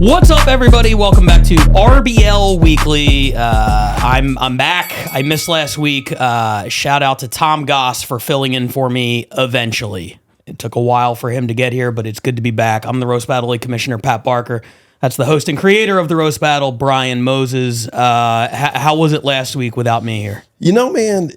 What's up, everybody? Welcome back to RBL Weekly. I'm back. I missed last week. Shout out to Tom Goss for filling in for me eventually. It took a while for him to get here, but it's good to be back. I'm the Roast Battle League Commissioner, Pat Barker. That's the host and creator of the Roast Battle, Brian Moses. How was it last week without me here? You know, man,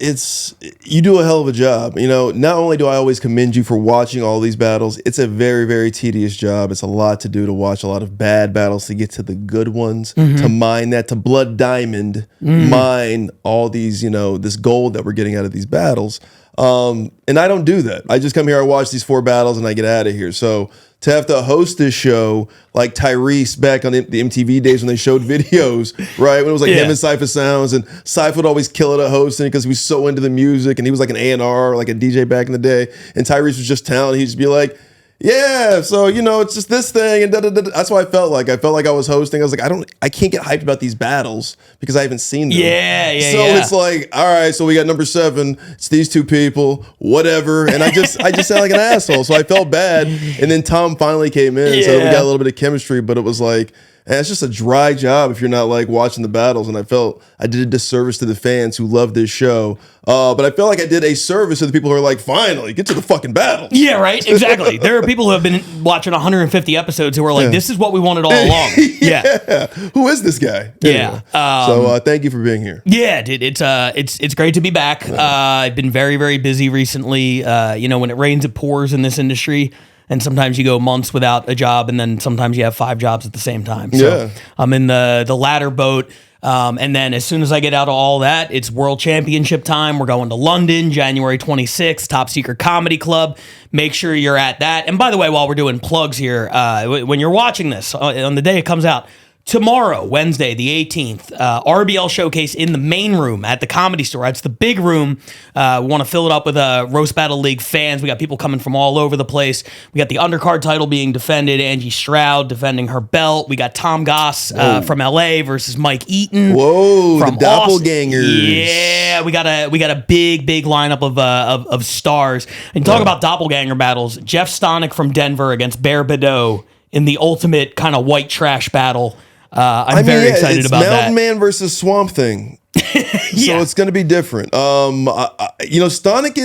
you do a hell of a job. You know, not only do I always commend you for watching all these battles, it's a very, very tedious job. It's a lot to do to watch a lot of bad battles to get to the good ones, to mine that, to blood diamond, mine all these, this gold that we're getting out of these battles. And I don't do that. I just come here, I watch these 4 battles, and I get out of here. So to have to host this show like Tyrese back on the MTV days when they showed videos, right? When it was like him and Cypher Sounds, and Cypher would always kill it at hosting because he was so into the music, and he was like an A&R, like a DJ back in the day. And Tyrese was just talented. He'd just be like, yeah, so it's just this thing, and that's what I felt like. I felt like I was hosting. I was like, I can't get hyped about these battles because I haven't seen them. It's like, all right, so we got number 7. It's these 2 people, whatever, and I just sound like an asshole. So I felt bad, and then Tom finally came in, so we got a little bit of chemistry. But it was like, and it's just a dry job if you're not like watching the battles. And I felt I did a disservice to the fans who love this show. But I feel like I did a service to the people who are like, finally, get to the fucking battle. Yeah, right. Exactly. There are people who have been watching 150 episodes who are like, this is what we wanted all along. Yeah. Who is this guy? Yeah. So thank you for being here. Yeah, dude. It's great to be back. I've been very, very busy recently. When it rains, it pours in this industry. And sometimes you go months without a job, and then sometimes you have 5 jobs at the same time. So I'm in the latter boat. And then as soon as I get out of all that, it's World Championship time. We're going to London, January 26th, Top Secret Comedy Club. Make sure you're at that. And by the way, while we're doing plugs here, when you're watching this, on the day it comes out, tomorrow, Wednesday, the 18th, RBL Showcase in the main room at the Comedy Store. It's the big room. We want to fill it up with Roast Battle League fans. We got people coming from all over the place. We got the undercard title being defended. Angie Stroud defending her belt. We got Tom Goss from LA versus Mike Eaton. Whoa, from the doppelgangers. Austin. Yeah, we got a big lineup of stars. And talk about doppelganger battles. Jeff Stonick from Denver against Bear Badeau in the ultimate kind of white trash battle. I'm very excited about that. Mountain Man versus Swamp Thing. So it's going to be different. Stonick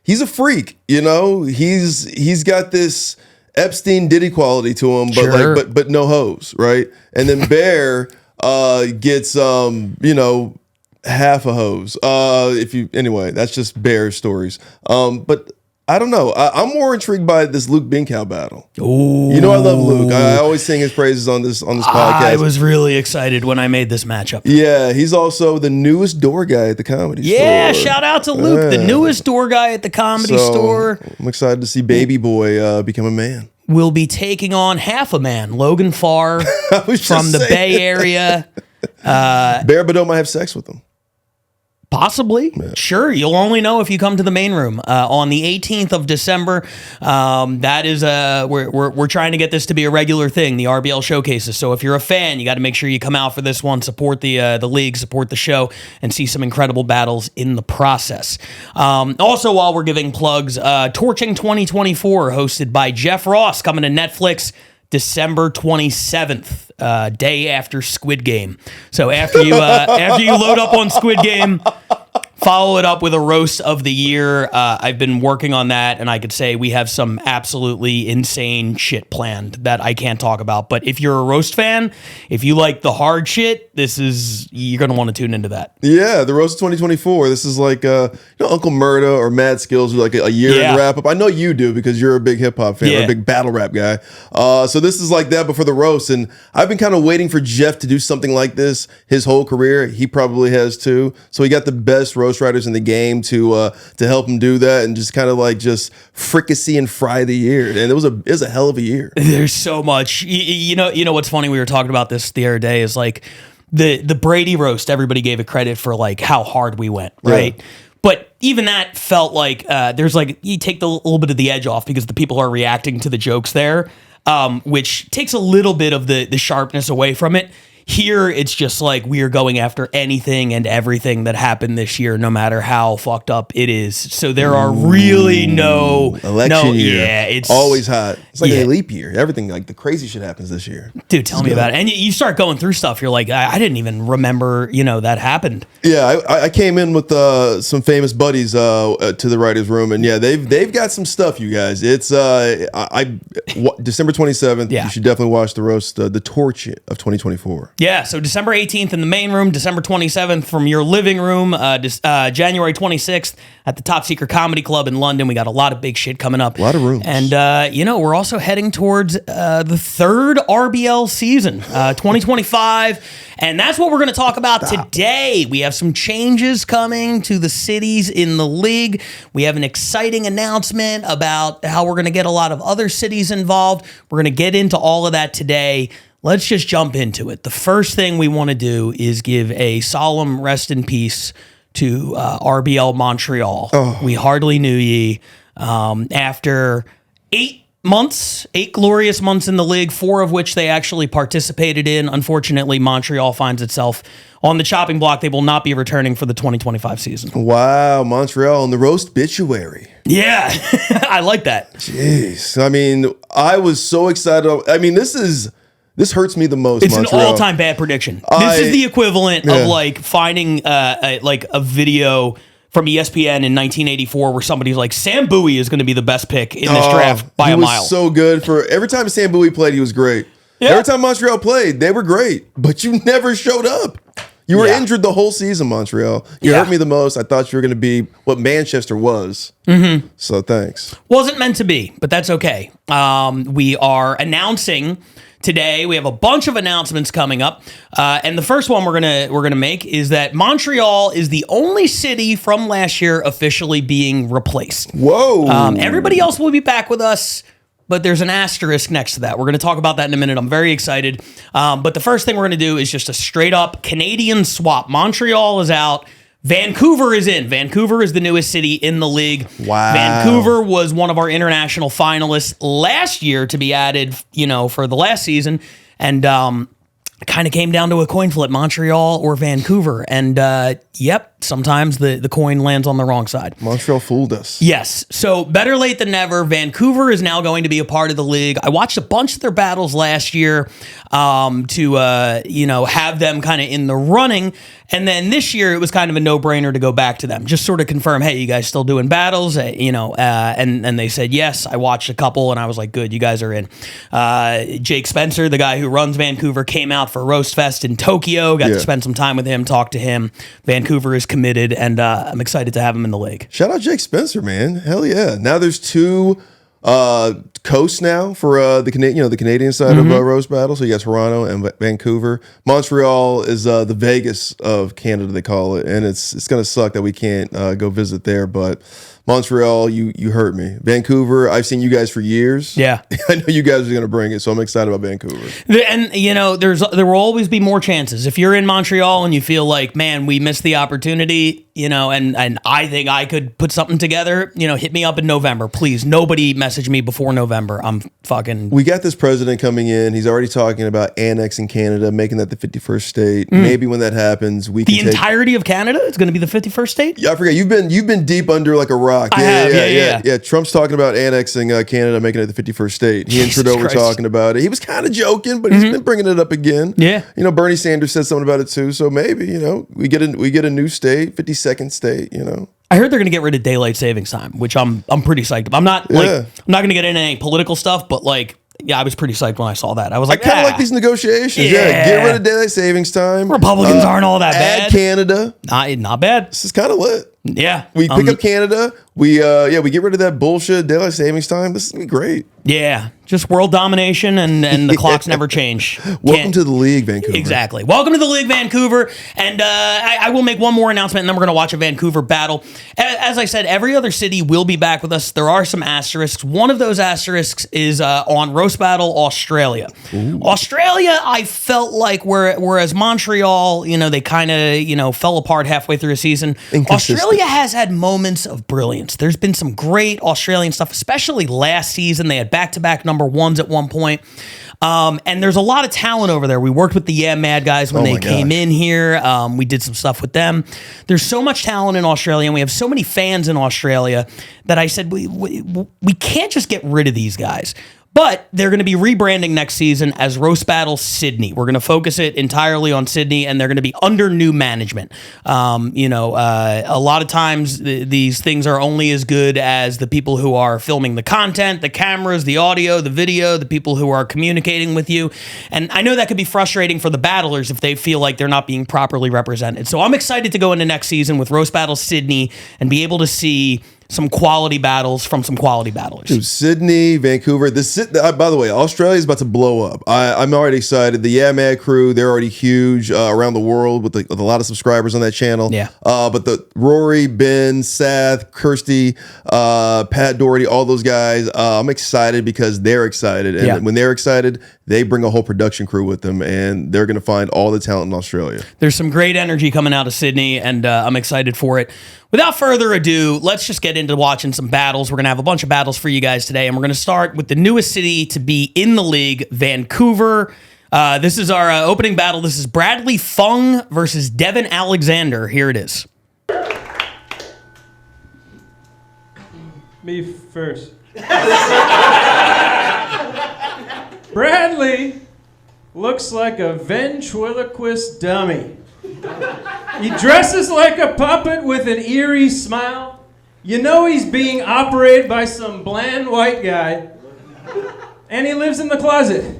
he's a freak. He's got this Epstein Diddy quality to him, but no hose, right? And then Bear gets half a hose. Anyway, that's just Bear stories. But I don't know. I'm more intrigued by this Luke Binkow battle. Ooh. I love Luke. I always sing his praises on this podcast. I was really excited when I made this matchup. Yeah, he's also the newest door guy at the Comedy Store. Yeah, shout out to Luke, the newest door guy at the Comedy Store. I'm excited to see Baby Boy become a man. We'll be taking on half a man, Logan Farr from the Bay Area. Bear Badeau might have sex with him. Possibly. Yeah. Sure. You'll only know if you come to the main room on the 18th of December. That is we're trying to get this to be a regular thing, the RBL showcases. So if you're a fan, you got to make sure you come out for this one, support the league, support the show, and see some incredible battles in the process. Also, while we're giving plugs, Torching 2024, hosted by Jeff Ross, coming to Netflix December 27th, day after Squid Game. So after you load up on Squid Game, follow it up with a roast of the year. I've been working on that, and I could say we have some absolutely insane shit planned that I can't talk about. But if you're a roast fan, if you like the hard shit, you're going to want to tune into that. Yeah, the roast of 2024. This is like Uncle Murda or Mad Skills, like a year wrap up. I know you do because you're a big hip hop fan, or a big battle rap guy. So this is like that, but for the roast. And I've been kind of waiting for Jeff to do something like this his whole career. He probably has too. So he got the best roast writers in the game to help him do that, and just kind of like just fricassee and fry the year. And it was a hell of a year. There's so much. You know what's funny? We were talking about this the other day. Is like the Brady roast. Everybody gave it credit for like how hard we went, right? Yeah. But even that felt like there's like you take the little bit of the edge off because the people are reacting to the jokes there, which takes a little bit of the sharpness away from it. Here, it's just like we are going after anything and everything that happened this year, no matter how fucked up it is. So there are really no election year. Yeah, it's always hot. It's like a leap year. Everything, like the crazy shit happens this year. Dude, tell me about it. And you start going through stuff. You're like, I didn't even remember, that happened. Yeah, I came in with some famous buddies to the writers' room, and yeah, they've got some stuff, you guys. It's December 27th. Yeah. You should definitely watch the roast, the torch of 2024. Yeah, so December 18th in the main room, December 27th from your living room, January 26th at the Top Secret Comedy Club in London. We got a lot of big shit coming up. A lot of rooms. And, we're also heading towards the third RBL season, 2025. And that's what we're going to talk about today. We have some changes coming to the cities in the league. We have an exciting announcement about how we're going to get a lot of other cities involved. We're going to get into all of that today. Let's just jump into it. The first thing we want to do is give a solemn rest in peace to RBL Montreal. Oh. We hardly knew ye. After 8 glorious months in the league, 4 of which they actually participated in. Unfortunately, Montreal finds itself on the chopping block. They will not be returning for the 2025 season. Wow, Montreal on the roast obituary. Yeah, I like that. Jeez. I mean, I was so excited. I mean, this hurts me the most. It's Montreal. An all-time bad prediction. This is the equivalent of like finding a video from ESPN in 1984 where somebody's like, Sam Bowie is going to be the best pick in this draft by a mile. He was so good. For every time Sam Bowie played, he was great. Yeah. Every time Montreal played, they were great, but you never showed up. You were injured the whole season, Montreal. You hurt me the most. I thought you were going to be what Manchester was. Mm-hmm. So thanks. Wasn't meant to be, but that's okay. We are announcing today. We have a bunch of announcements coming up, and the first one we're gonna make is that Montreal is the only city from last year officially being replaced. Whoa! Everybody else will be back with us, but there's an asterisk next to that. We're going to talk about that in a minute. I'm very excited. But the first thing we're going to do is just a straight up Canadian swap. Montreal is out. Vancouver is in. Vancouver is the newest city in the league. Wow. Vancouver was one of our international finalists last year to be added, for the last season. And it kind of came down to a coin flip, Montreal or Vancouver. And sometimes the coin lands on the wrong side. Montreal fooled us. Yes. So better late than never. Vancouver is now going to be a part of the league. I watched a bunch of their battles last year to have them kind of in the running. And then this year, it was kind of a no-brainer to go back to them. Just sort of confirm, hey, you guys still doing battles? And they said, yes. I watched a couple, and I was like, good, you guys are in. Jake Spencer, the guy who runs Vancouver, came out for Roast Fest in Tokyo. Got to spend some time with him, talk to him. Vancouver is committed, and I'm excited to have him in the league. Shout out Jake Spencer, man. Hell yeah. Now there's 2 coasts now for the Canadian side of roast battle. So you got Toronto and Vancouver. Montreal is the Vegas of Canada, they call it, and it's gonna suck that we can't go visit there. But Montreal, you hurt me. Vancouver, I've seen you guys for years. Yeah, I know you guys are gonna bring it, so I'm excited about Vancouver. And there will always be more chances if you're in Montreal and you feel like, man, we missed the opportunity. And I think I could put something together. Hit me up in November, please. Nobody message me before November. I'm fucking. We got this president coming in. He's already talking about annexing Canada, making that the 51st state. Maybe when that happens, we can the entirety of Canada is going to be the 51st state. Yeah, I forget. You've been deep under like a rock. I have. Yeah. Trump's talking about annexing Canada, making it the 51st state. He and Trudeau were talking about it. He was kind of joking, but he's been bringing it up again. Yeah. Bernie Sanders said something about it too. So maybe we get a new state, 52nd state. I heard they're going to get rid of daylight savings time, which I'm pretty psyched about. I'm not going to get into any political stuff, but I was pretty psyched when I saw that. I was like, I kind of like these negotiations. Yeah, get rid of daylight savings time. Republicans aren't all that bad. Add Canada. Not bad. This is kind of lit. Yeah. We pick up Canada. We get rid of that bullshit daylight savings time. This is gonna be great. Yeah. Just world domination and the clocks never change. Welcome to the league, Vancouver. Exactly. Welcome to the league, Vancouver. And I will make one more announcement, and then we're going to watch a Vancouver battle. As I said, every other city will be back with us. There are some asterisks. One of those asterisks is on Roast Battle Australia. Ooh. Australia, I felt like, whereas Montreal, they kind of, fell apart halfway through a season. Australia has had moments of brilliance. There's been some great Australian stuff, especially last season. They had back-to-back number ones at one point. And there's a lot of talent over there. We worked with the Yeah Mad guys when they came in here. We did some stuff with them. There's so much talent in Australia, and we have so many fans in Australia that I said we can't just get rid of these guys. But they're going to be rebranding next season as Roast Battle Sydney. We're going to focus it entirely on Sydney, and they're going to be under new management. A lot of times these things are only as good as the people who are filming the content, the cameras, the audio, the video, the people who are communicating with you. And I know that could be frustrating for the battlers if they feel like they're not being properly represented. So I'm excited to go into next season with Roast Battle Sydney and be able to see some quality battles from some quality battlers. Dude, Sydney, Vancouver. By the way, Australia's about to blow up. I'm already excited. The Yeah Mad crew, they're already huge around the world with a lot of subscribers on that channel. Yeah. But the Rory, Ben, Seth, Kirsty, Pat Doherty, all those guys, I'm excited because they're excited. And when they're excited, they bring a whole production crew with them, and they're going to find all the talent in Australia. There's some great energy coming out of Sydney, and I'm excited for it. Without further ado, let's just get into watching some battles. We're going to have a bunch of battles for you guys today, and we're going to start with the newest city to be in the league, Vancouver. This is our opening battle. This is Bradley Fung versus Devin Alexander. Here it is. Me first. Bradley looks like a ventriloquist dummy. He dresses like a puppet with an eerie smile. You know he's being operated by some bland white guy. And he lives in the closet.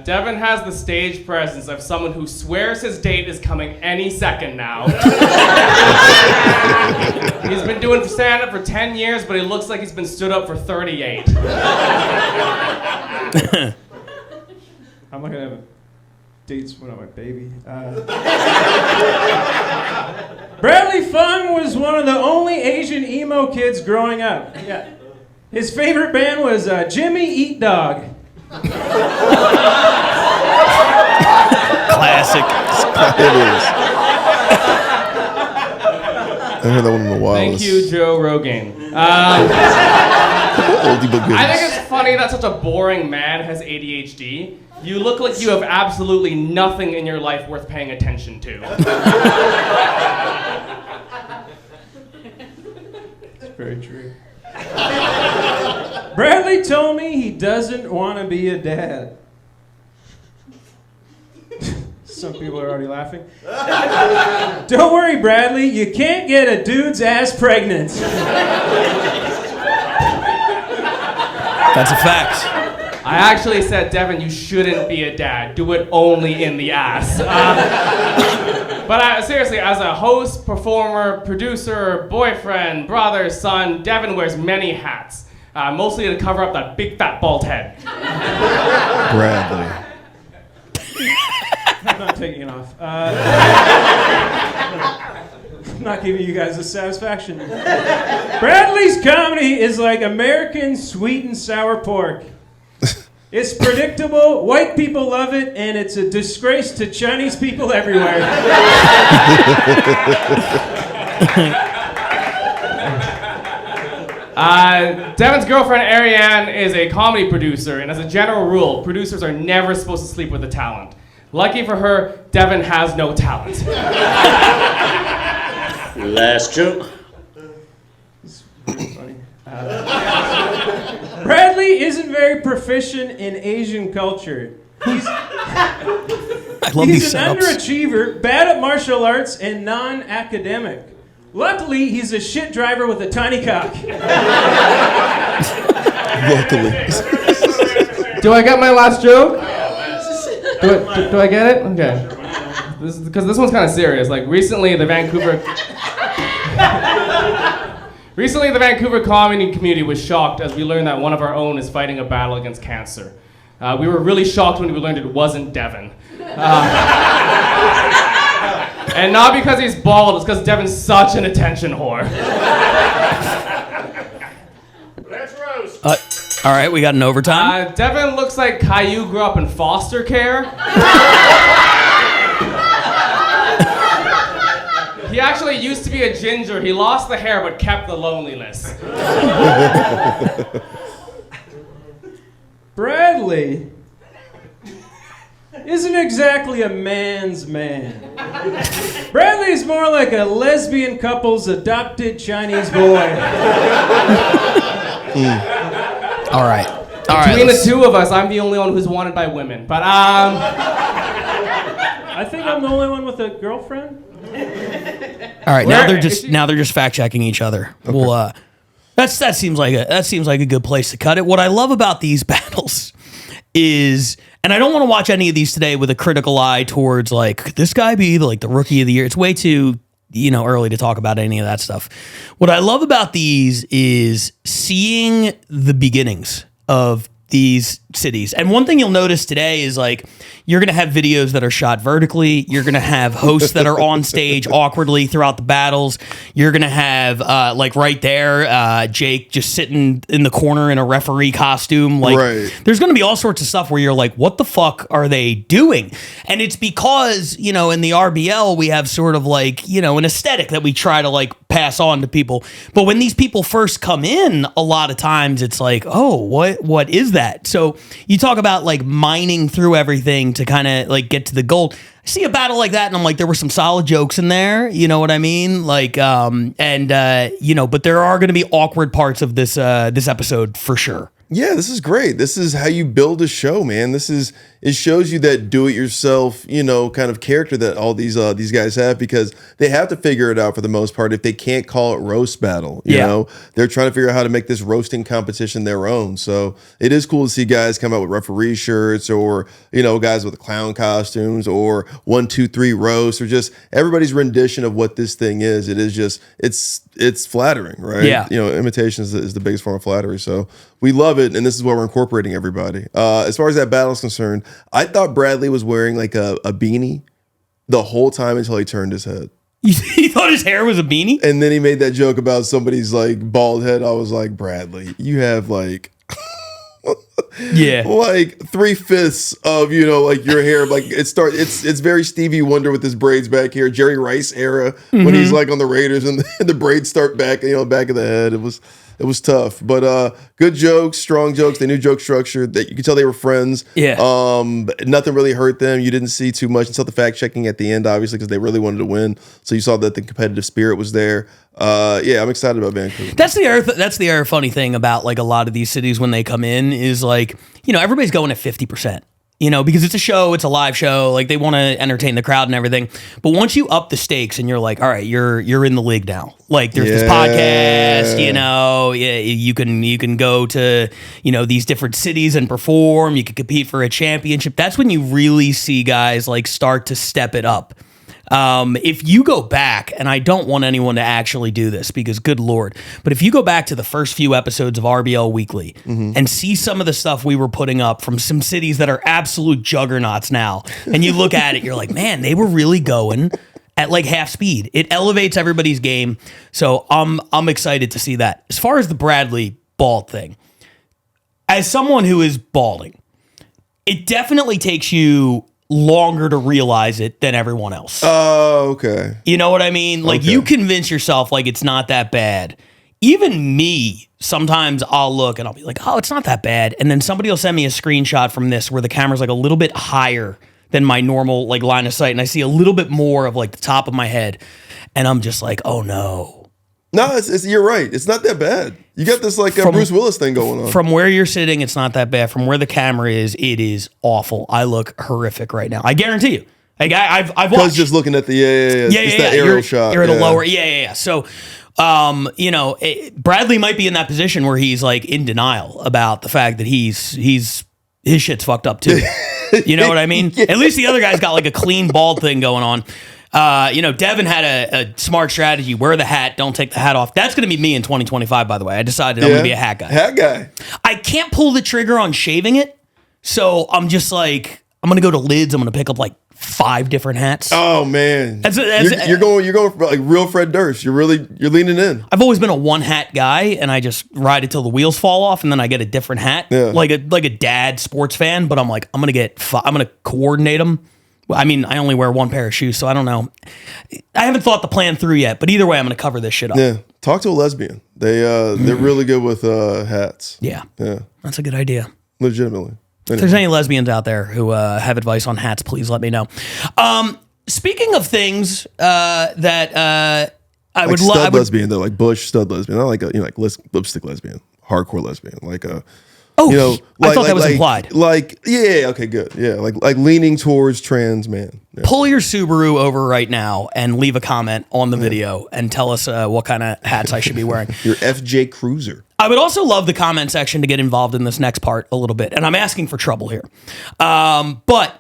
Devin has the stage presence of someone who swears his date is coming any second now. He's been doing stand-up for 10 years, but he looks like he's been stood up for 38. I'm not gonna have dates when I'm a baby. Bradley Fung was one of the only Asian emo kids growing up. Yeah. His favorite band was Jimmy Eat Dog. Classic. It is. I heard that one in a while. Thank you, Joe Rogan. Oldie but goodies. I think it's funny that such a boring man has ADHD. You look like you have absolutely nothing in your life worth paying attention to. It's very true. Bradley told me he doesn't want to be a dad. Some people are already laughing. Don't worry, Bradley, you can't get a dude's ass pregnant. That's a fact. I actually said, Devin, you shouldn't be a dad. Do it only in the ass. But seriously, as a host, performer, producer, boyfriend, brother, son, Devin wears many hats. Mostly to cover up that big fat bald head. Bradley. I'm not taking it off. I'm not giving you guys the satisfaction. Bradley's comedy is like American sweet and sour pork. It's predictable, white people love it, and it's a disgrace to Chinese people everywhere. Devin's girlfriend Ariane is a comedy producer, and as a general rule, producers are never supposed to sleep with a talent. Lucky for her, Devin has no talent. Last joke. Funny. Bradley isn't very proficient in Asian culture. He's I love these an setups. underachiever, bad at martial arts, and non-academic. Luckily, he's a shit driver with a tiny cock. Luckily. Do I get my last joke? Do I get it? Okay. Because this one's kind of serious. Like recently, the Vancouver comedy community was shocked as we learned that one of our own is fighting a battle against cancer. We were really shocked when we learned it wasn't Devin. And not because he's bald, it's because Devin's such an attention whore. Let's roast. All right, we got an overtime. Devin looks like Caillou grew up in foster care. He actually used to be a ginger. He lost the hair but kept the loneliness. Bradley isn't exactly a man's man. Bradley's more like a lesbian couple's adopted Chinese boy. All right. Between the two of us, I'm the only one who's wanted by women. But I think I'm the only one with a girlfriend. All right, now they're just fact checking each other. Okay. Well, that seems like a good place to cut it. What I love about these battles is, and I don't want to watch any of these today with a critical eye towards like, could this guy be the rookie of the year? It's way too early to talk about any of that stuff. What I love about these is seeing the beginnings of these cities. And one thing you'll notice today is like, you're going to have videos that are shot vertically. You're going to have hosts that are on stage awkwardly throughout the battles. You're going to have like right there, Jake just sitting in the corner in a referee costume. Like there's going to be all sorts of stuff where you're like, what the fuck are they doing? And it's because, in the RBL, we have sort of like, an aesthetic that we try to like pass on to people. But when these people first come in, a lot of times it's like, oh, what is that? So you talk about like mining through everything to kind of like get to the gold. I see a battle like that and I'm like, there were some solid jokes in there. You know what I mean? Like, but there are going to be awkward parts of this episode for sure. Yeah, this is great. This is how you build a show, man. It shows you that do-it-yourself, kind of character that all these guys have, because they have to figure it out for the most part if they can't call it roast battle. You know, they're trying to figure out how to make this roasting competition their own. So it is cool to see guys come out with referee shirts, or guys with clown costumes, or 1, 2, 3 roast, or just everybody's rendition of what this thing is. It is just it's flattering, right? Yeah. Imitation is the biggest form of flattery. So we love it, and this is where we're incorporating everybody. As far as that battle is concerned, I thought Bradley was wearing like a beanie the whole time until he turned his head. You thought his hair was a beanie? And then he made that joke about somebody's like bald head. I was like, Bradley, you have like like 3/5 of like your hair. Like it's very Stevie Wonder with his braids back here, Jerry Rice era when he's like on the Raiders and the braids start back back of the head. It was tough, but good jokes, strong jokes. They knew joke structure. That you could tell they were friends. Yeah. Nothing really hurt them. You didn't see too much until the fact checking at the end, obviously, because they really wanted to win. So you saw that the competitive spirit was there. I'm excited about Vancouver. That's the other funny thing about like a lot of these cities when they come in is like, everybody's going at 50%. Because it's a show, it's a live show, like they want to entertain the crowd and everything. But once you up the stakes and you're like, all right, you're in the league now. Like there's this podcast, you can go to, these different cities and perform, you can compete for a championship. That's when you really see guys like start to step it up. If you go back, and I don't want anyone to actually do this because good Lord, but if you go back to the first few episodes of RBL Weekly and see some of the stuff we were putting up from some cities that are absolute juggernauts now, and you look at it, you're like, man, they were really going at like half speed. It elevates everybody's game. So I'm excited to see that. As far as the Bradley bald thing, as someone who is balding, it definitely takes you longer to realize it than everyone else. Oh, okay. You know what I mean? Like you convince yourself like it's not that bad. Even me, sometimes I'll look and I'll be like, oh, it's not that bad. And then somebody will send me a screenshot from this where the camera's like a little bit higher than my normal like line of sight. And I see a little bit more of like the top of my head. And I'm just like, oh no. No, you're right. It's not that bad. You got this like a Bruce Willis thing going on. From where you're sitting, it's not that bad. From where the camera is, it is awful. I look horrific right now. I guarantee you. Like I've watched. Because just looking at the that aerial shot. You're at a lower. Yeah. So, Bradley might be in that position where he's like in denial about the fact that his shit's fucked up too. You know what I mean? At least the other guy's got like a clean bald thing going on. Devin had a smart strategy. Wear the hat. Don't take the hat off. That's going to be me in 2025, by the way. I decided I'm going to be a hat guy. Hat guy. I can't pull the trigger on shaving it. So I'm just like, I'm going to go to Lids. I'm going to pick up like 5 different hats. Oh, man. You're going for like real Fred Durst. You're leaning in. I've always been a one hat guy, and I just ride it till the wheels fall off, and then I get a different hat. Yeah. Like a dad sports fan, but I'm like, I'm going to coordinate them. I mean, I only wear one pair of shoes, so I don't know. I haven't thought the plan through yet, but either way, I'm going to cover this shit up. Yeah, talk to a lesbian. They're really good with hats. Yeah, that's a good idea. Legitimately. If there's any lesbians out there who have advice on hats, please let me know. Speaking of things that I would love, stud lesbian though, like Bush stud lesbian, not like a like lipstick lesbian, hardcore lesbian, like a. I thought that was implied. Like, yeah, okay, good. Yeah, like leaning towards trans man. Yeah. Pull your Subaru over right now and leave a comment on the video and tell us what kind of hats I should be wearing. Your FJ Cruiser. I would also love the comment section to get involved in this next part a little bit, and I'm asking for trouble here. But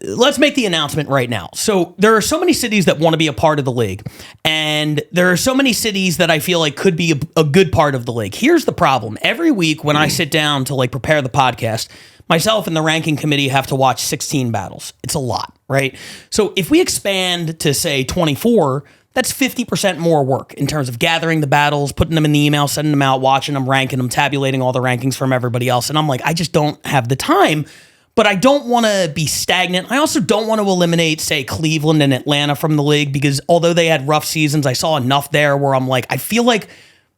let's make the announcement right now. So there are so many cities that want to be a part of the league, and there are so many cities that I feel like could be a good part of the league. Here's the problem. Every week when I sit down to like prepare the podcast, myself and the ranking committee have to watch 16 battles. It's a lot, right? So if we expand to say 24, that's 50% more work in terms of gathering the battles, putting them in the email, sending them out, watching them, ranking them, tabulating all the rankings from everybody else. And I'm like, I just don't have the time. But I don't want to be stagnant. I also don't want to eliminate, say, Cleveland and Atlanta from the league because although they had rough seasons, I saw enough there where I'm like, I feel like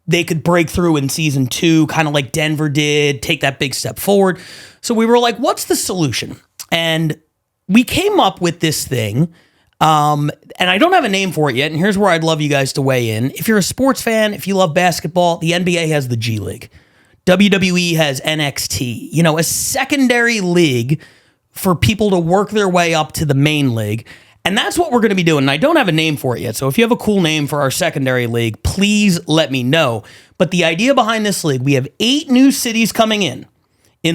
they could break through in season 2, kind of like Denver did, take that big step forward. So we were like, what's the solution? And we came up with this thing, and I don't have a name for it yet, and here's where I'd love you guys to weigh in. If you're a sports fan, if you love basketball, the NBA has the G League. WWE has NXT, a secondary league for people to work their way up to the main league. And that's what we're going to be doing. And I don't have a name for it yet. So if you have a cool name for our secondary league, please let me know. But the idea behind this league, we have 8 new cities coming in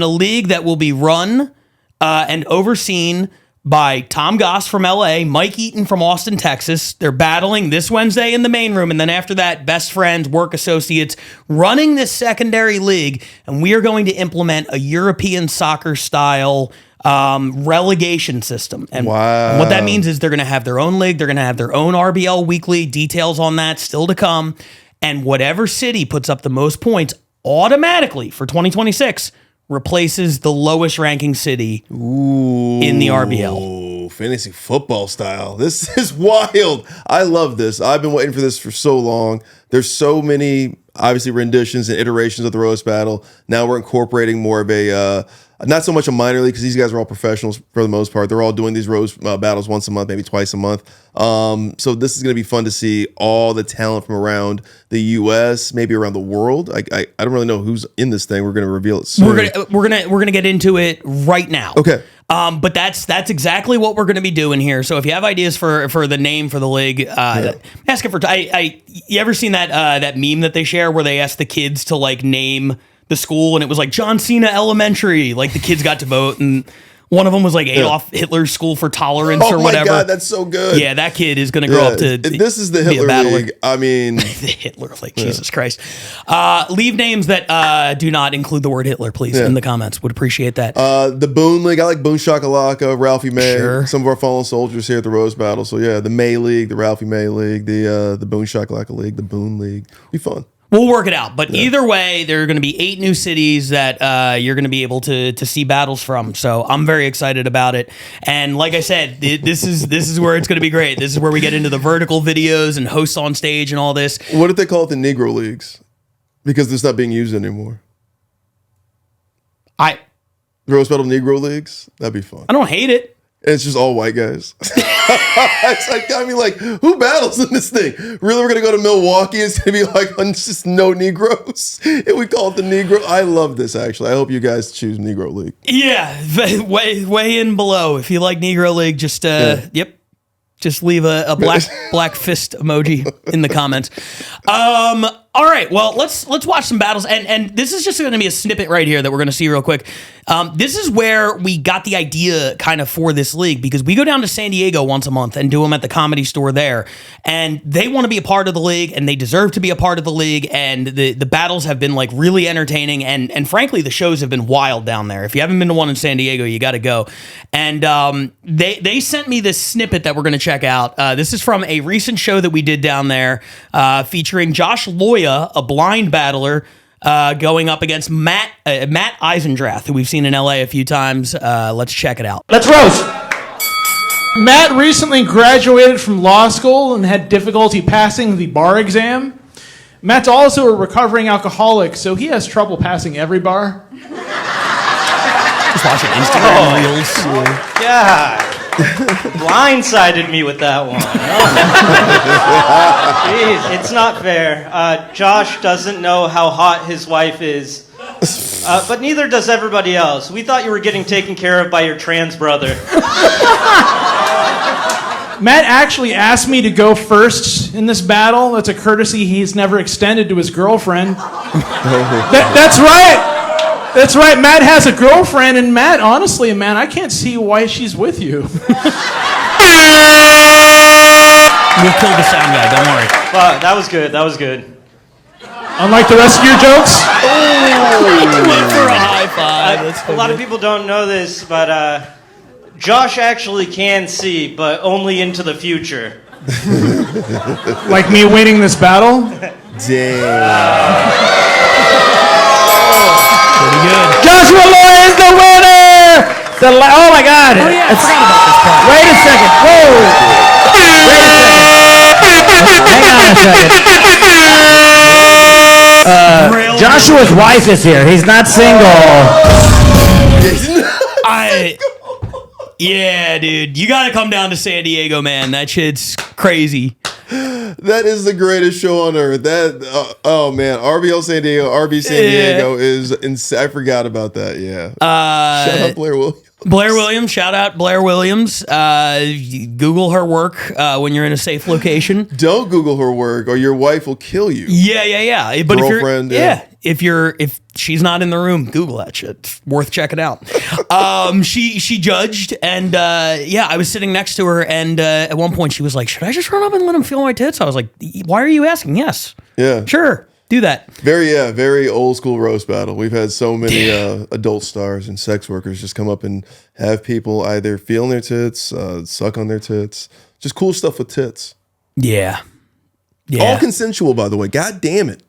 a league that will be run and overseen by Tom Goss from LA, Mike Eaton from Austin, Texas. They're battling this Wednesday in the main room. And then after that, best friends, work associates, running this secondary league. And we are going to implement a European soccer style relegation system. And what that means is they're going to have their own league. They're going to have their own RBL Weekly. Details on that still to come. And whatever city puts up the most points automatically for 2026 replaces the lowest ranking city in the RBL. Fantasy football style. This is wild. I love this. I've been waiting for this for so long. There's so many, obviously, renditions and iterations of the roast battle. Now we're incorporating more of a, not so much a minor league because these guys are all professionals for the most part. They're all doing these roast battles once a month, maybe twice a month. So this is going to be fun to see all the talent from around the U.S., maybe around the world. I don't really know who's in this thing. We're going to reveal it soon. We're gonna get into it right now. Okay. But that's exactly what we're going to be doing here. So if you have ideas for the name for the league, ask it for. You ever seen that meme that they share where they ask the kids to like name the school and it was like John Cena Elementary, like the kids got to vote and one of them was like Adolf Hitler's School for Tolerance or whatever. Oh my God, that's so good. Yeah, that kid is going to grow up to this is the Hitler League. I mean, the Hitler League. Jesus Christ. Leave names that do not include the word Hitler, please, in the comments. Would appreciate that. The Boone League. I like Boone Shakalaka, Ralphie May. Sure. Some of our fallen soldiers here at the Rose Battle. So yeah, the May League, the Ralphie May League, the Boone Shakalaka League, the Boone League. Be fun. We'll work it out. But either way, there are going to be 8 new cities that you're going to be able to see battles from. So I'm very excited about it. And like I said, this is where it's going to be great. This is where we get into the vertical videos and hosts on stage and all this. What if they call it the Negro Leagues? Because it's not being used anymore. The Rose Battle Negro Leagues? That'd be fun. I don't hate it. And it's just all white guys. It's like, I mean, like, who battles in this thing? Really, we're going to go to Milwaukee? It's going to be like, just no Negroes? And we call it the Negro. I love this, actually. I hope you guys choose Negro League. Yeah, way in below. If you like Negro League, just, just leave a black fist emoji in the comments. All right, well, let's watch some battles. And this is just going to be a snippet right here that we're going to see real quick. This is where we got the idea kind of for this league because we go down to San Diego once a month and do them at the Comedy Store there. And they want to be a part of the league and they deserve to be a part of the league. And the battles have been like really entertaining. And frankly, the shows have been wild down there. If you haven't been to one in San Diego, you got to go. And they sent me this snippet that we're going to check out. This is from a recent show that we did down there featuring Josh Loya, a blind battler, going up against Matt Eisendrath, who we've seen in LA a few times. Let's check it out. Let's roast. Matt recently graduated from law school and had difficulty passing the bar exam. Matt's also a recovering alcoholic, so he has trouble passing every bar. Watching Instagram reels. Yeah. Blindsided me with that one. Jeez, it's not fair. Josh doesn't know how hot his wife is. But neither does everybody else. We thought you were getting taken care of by your trans brother. Matt actually asked me to go first in this battle. That's a courtesy he's never extended to his girlfriend. That's right. That's right. Matt has a girlfriend, and Matt, honestly, man, I can't see why she's with you. We'll kill the sound guy, don't worry. That was good. That was good. Unlike the rest of your jokes. Went for a high five. A lot of people don't know this, but Josh actually can see, but only into the future. Like me winning this battle? Damn. Pretty good. Joshua Loy is the winner! Oh my God! Oh yeah, I forgot about this part. Wait a second. Whoa! Hang on a second. Joshua's wife is here. He's not single. Yeah, dude. You got to come down to San Diego, man. That shit's crazy. That is the greatest show on earth. Oh man, RBL San Diego, RB San Diego is insane. I forgot about that. Yeah. Shout out Blair Williams. Blair Williams, shout out Blair Williams. Google her work when you're in a safe location. Don't Google her work, or your wife will kill you. Yeah. But Girlfriend, if she's not in the room, Google that shit. It's worth checking out. She judged, and I was sitting next to her, and at one point she was like, "Should I just run up and let him feel my tits?" I was like, "Why are you asking?" Yes. Yeah. Sure. Do that. Very old school roast battle. We've had so many adult stars and sex workers just come up and have people either feel in their tits, suck on their tits, just cool stuff with tits. Yeah. All consensual, by the way. God damn it.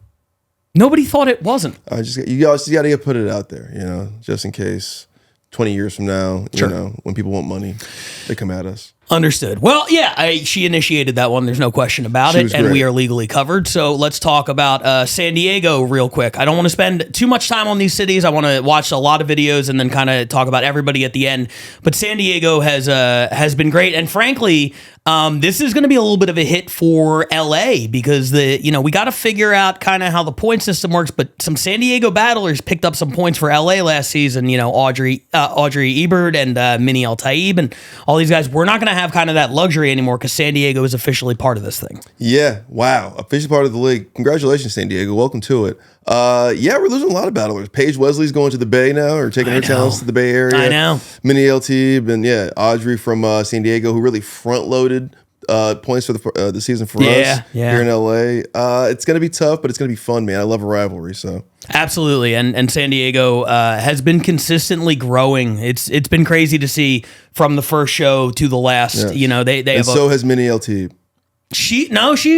Nobody thought it wasn't. You guys got to put it out there, just in case 20 years from now, when people want money, they come at us. Understood. Well, yeah, she initiated that one. There's no question about it, and we are legally covered. So let's talk about San Diego real quick. I don't want to spend too much time on these cities. I want to watch a lot of videos and then kind of talk about everybody at the end. But San Diego has been great, and frankly, this is going to be a little bit of a hit for LA because we got to figure out kind of how the point system works. But some San Diego battlers picked up some points for LA last season. Audrey Ebert and Minnie El Taib and all these guys. We're not going to have kind of that luxury anymore because San Diego is officially part of this thing. Yeah, wow, officially part of the league. Congratulations, San Diego. Welcome to it. We're losing a lot of battlers. Paige Wesley's going to the Bay now, or taking her talents to the Bay Area. I know. Minnie El Taib and Audrey from San Diego, who really front-loaded points for the season for us here in LA. It's going to be tough, but it's going to be fun, man. I love a rivalry, so. Absolutely, and San Diego has been consistently growing. It's been crazy to see from the first show to the last. Yes. They and so has Minnie El Taib. She's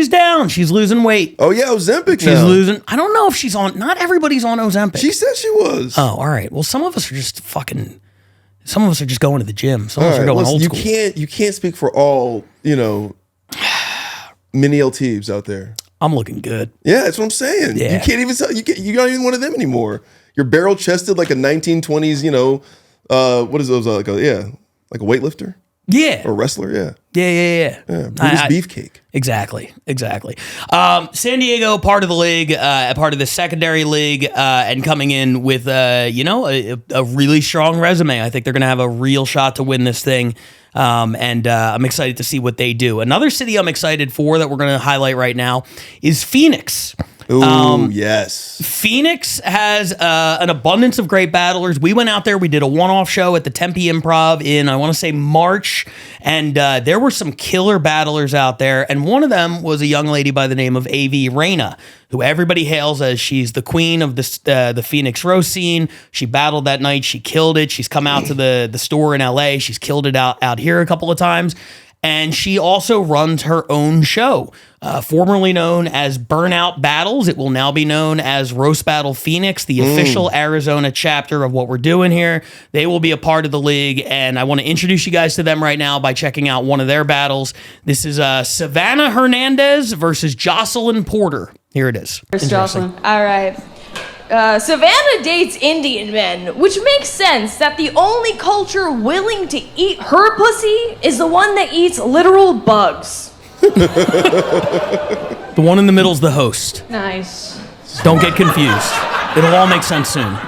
down. She's losing weight. Oh yeah, Ozempic. She's losing. I don't know if she's on. Not everybody's on Ozempic. She said she was. Oh, all right. Well, some of us are just fucking. Some of us are just going to the gym. Some of us are going old school. You can't speak for all Minnie El Taibs out there. I'm looking good. Yeah, that's what I'm saying. Yeah. You can't even tell. You're not even one of them anymore. You're barrel chested like a 1920s. What is those like a weightlifter? Yeah. Or wrestler, Yeah. Brutus Beefcake. Exactly. San Diego, part of the league, part of the secondary league, and coming in with, a really strong resume. I think they're going to have a real shot to win this thing. And I'm excited to see what they do. Another city I'm excited for that we're going to highlight right now is Phoenix. Ooh, yes. Phoenix has an abundance of great battlers. We went out there. We did a one-off show at the Tempe Improv in, I want to say, March. And there were some killer battlers out there. And one of them was a young lady by the name of A.V. Reina, who everybody hails as she's the queen of the Phoenix roast scene. She battled that night. She killed it. She's come out to the store in L.A. She's killed it out here a couple of times. And she also runs her own show, formerly known as Burnout Battles. It will now be known as Roast Battle Phoenix, the official Arizona chapter of what we're doing here. They will be a part of the league, and I want to introduce you guys to them right now by checking out one of their battles. This is Savannah Hernandez versus Jocelyn Porter. Here it is. Jocelyn. All right. Savannah dates Indian men, which makes sense that the only culture willing to eat her pussy is the one that eats literal bugs. The one in the middle's the host. Nice. Don't get confused. It'll all make sense soon.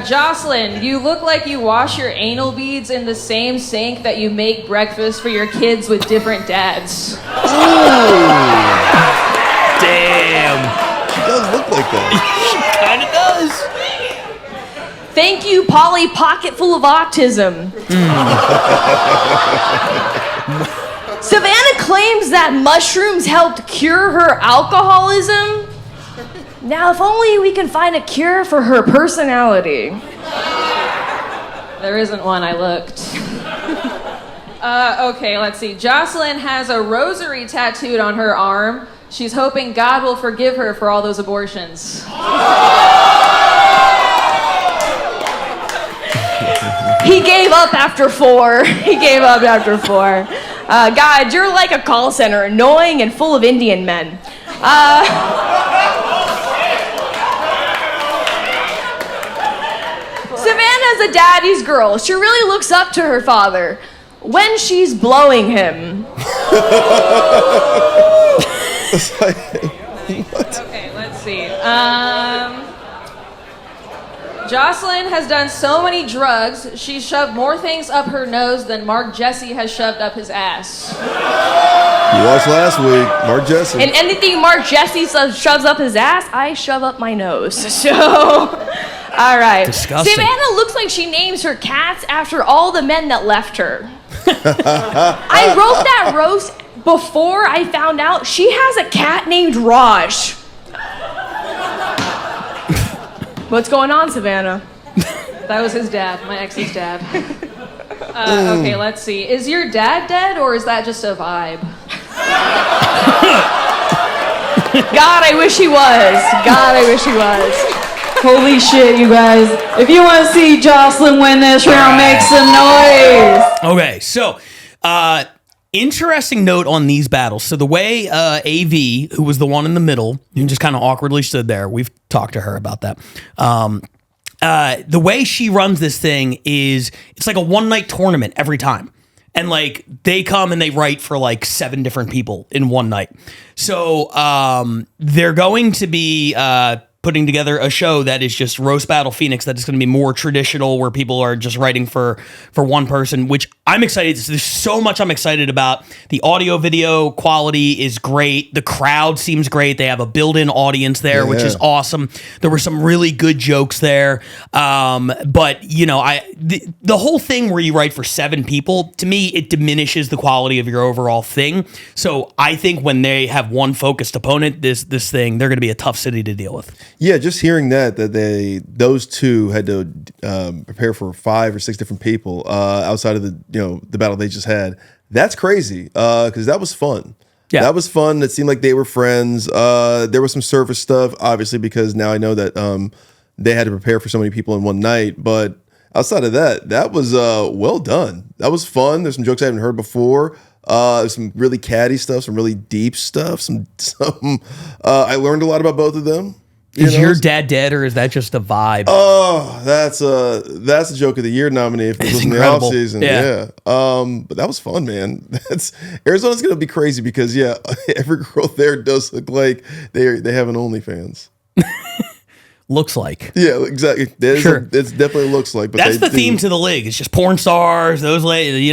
Jocelyn, you look like you wash your anal beads in the same sink that you make breakfast for your kids with different dads. Damn. She does look like that. She kind of does. Thank you, Polly Pocket full of autism. Savannah claims that mushrooms helped cure her alcoholism. Now, if only we can find a cure for her personality. There isn't one, I looked. Okay, let's see. Jocelyn has a rosary tattooed on her arm. She's hoping God will forgive her for all those abortions. He gave up after 4. God, you're like a call center, annoying and full of Indian men. Savannah's a daddy's girl. She really looks up to her father when she's blowing him. Okay, let's see. Jocelyn has done so many drugs, she's shoved more things up her nose than Mark Jesse has shoved up his ass. You watched last week, Mark Jesse. And anything Mark Jesse shoves up his ass, I shove up my nose. So, all right. Disgusting. Savannah looks like she names her cats after all the men that left her. I wrote that roast before I found out she has a cat named Raj. What's going on, Savannah? That was his dad, my ex's dad. Okay, let's see. Is your dad dead, or is that just a vibe? God, I wish he was. Holy shit, you guys. If you want to see Jocelyn win this round, make some noise. Okay, so interesting note on these battles. So the way AV, who was the one in the middle, who just kind of awkwardly stood there, we've talked to her about that. The way she runs this thing is it's like a one-night tournament every time. And like they come and they write for like 7 different people in one night. So they're going to be putting together a show that is just Roast Battle Phoenix, that is going to be more traditional, where people are just writing for one person, which I'm excited. There's so much I'm excited about. The audio video quality is great. The crowd seems great. They have a built-in audience there, which is awesome. There were some really good jokes there. But you know, the whole thing where you write for 7 people, to me, it diminishes the quality of your overall thing. So I think when they have one focused opponent, this thing, they're going to be a tough city to deal with. Yeah, just hearing that those two had to prepare for 5 or 6 different people outside of the battle they just had. That's crazy because that was fun. Yeah, that was fun. It seemed like they were friends. There was some surface stuff, obviously, because now I know that they had to prepare for so many people in one night. But outside of that, that was well done. That was fun. There's some jokes I haven't heard before. There's some really catty stuff, some really deep stuff. Some I learned a lot about both of them. Is your dad dead, or is that just a vibe? Oh, that's a joke of the year nominee if it was in the off season. Yeah. But that was fun, man. Arizona's gonna be crazy because every girl there does look like they have an OnlyFans. Looks like. Yeah, exactly. It definitely looks like. But that's the theme to the league. It's just porn stars. Those ladies,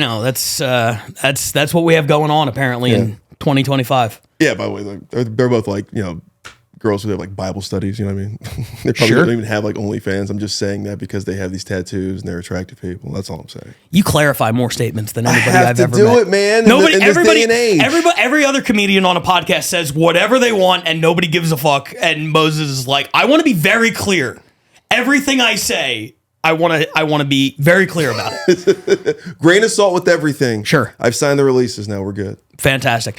that's what we have going on apparently in 2025. Yeah. By the way, they're both like girls who have like Bible studies, you know what I mean? They probably don't even have like OnlyFans. I'm just saying that because they have these tattoos and they're attractive people. That's all I'm saying. You clarify more statements than anybody I've ever met. I have to do it, man. In this day and age. Every other comedian on a podcast says whatever they want and nobody gives a fuck. And Moses is like, I want to be very clear. Everything I say, I want to be very clear about it. Grain of salt with everything. Sure. I've signed the releases now. We're good. Fantastic.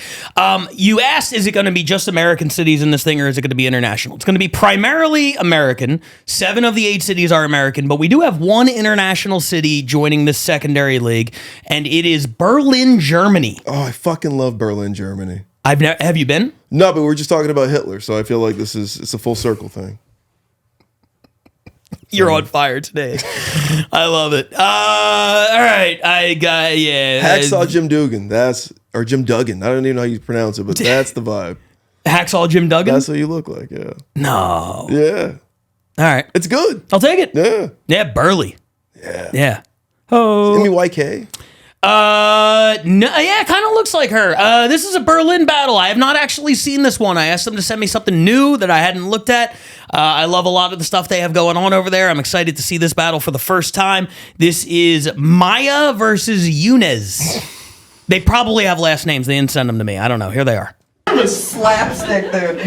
You asked, is it going to be just American cities in this thing, or is it going to be international? It's going to be primarily American. 7 of the 8 cities are American, but we do have one international city joining this secondary league, and it is Berlin, Germany. Oh, I fucking love Berlin, Germany. Have you been? No, but we're just talking about Hitler, so I feel like it's a full circle thing. You're on fire today. I love it. All right. I got, Hacksaw Jim Duggan. Or Jim Duggan. I don't even know how you pronounce it, but that's the vibe. Hacksaw Jim Duggan? That's what you look like, yeah. No. Yeah. All right. It's good. I'll take it. Yeah. Yeah, burly. Yeah. Yeah. Oh. MYK? No, yeah, it kind of looks like her. This is a Berlin battle. I have not actually seen this one. I asked them to send me something new that I hadn't looked at. I love a lot of the stuff they have going on over there. I'm excited to see this battle for the first time. This is Maya versus Yunez. They probably have last names. They didn't send them to me. I don't know. Here they are. Slapstick, dude.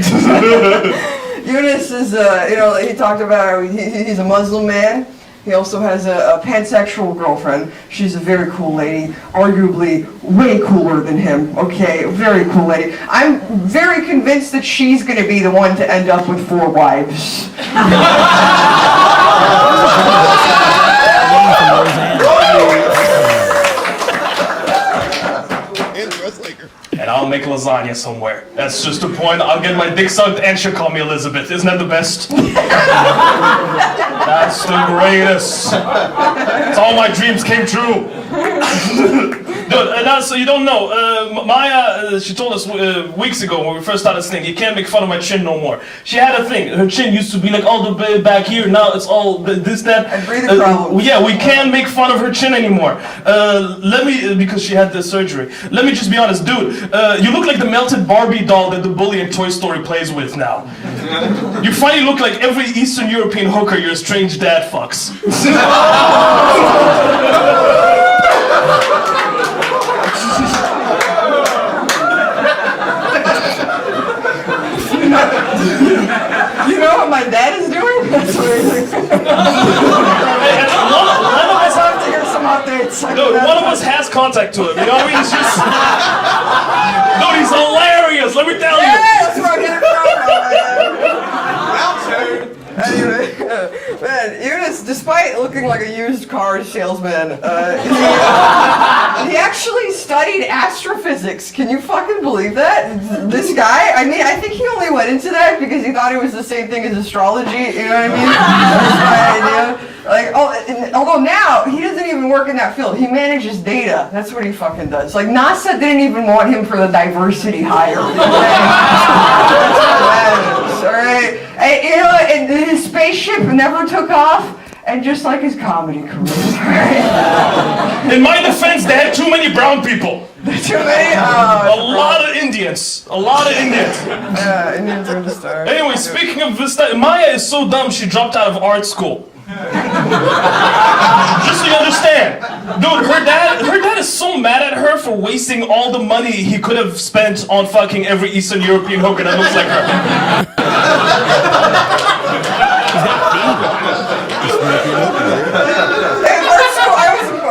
Yunus is, he talked about he's a Muslim man. He also has a pansexual girlfriend. She's a very cool lady, arguably way cooler than him. Okay, very cool lady. I'm very convinced that she's going to be the one to end up with 4 wives. And I'll make lasagna somewhere. That's just a point. I'll get my dick sucked and she'll call me Elizabeth. Isn't that the best? That's the greatest. It's all my dreams came true. Dude, so you don't know. Maya, she told us weeks ago when we first started this thing, you can't make fun of my chin no more. She had a thing. Her chin used to be like all the way back here. Now it's all this, that. And breathing problems. Yeah, we can't make fun of her chin anymore. Because she had the surgery. Let me just be honest, dude. You look like the melted Barbie doll that the bully in Toy Story plays with now. You finally look like every Eastern European hooker your strange dad fucks. You know what my dad is doing? That's what he's like. One of us have to hear some updates. Dude, one of us has contact to him. You know what I mean? It's just... Dude, he's hilarious. Let me tell you. Yeah, that's what I'm getting from. Anyway, man, Eunice, despite looking like a used car salesman, he actually studied astrophysics. Can you fucking believe that? This guy? I mean, I think he only went into that because he thought it was the same thing as astrology. You know what I mean? That's my idea. Like, although now he doesn't even work in that field. He manages data. That's what he fucking does. Like NASA didn't even want him for the diversity hire. That's what that is, all right. And his spaceship never took off, and just like his comedy career. Right? In my defense, they had too many brown people. Too many? A lot of Indians. Yeah, Indians are the star. Anyway, speaking of this, Maya is so dumb she dropped out of art school. Just so you understand, dude, her dad is so mad at her for wasting all the money he could have spent on fucking every Eastern European hooker that looks like her.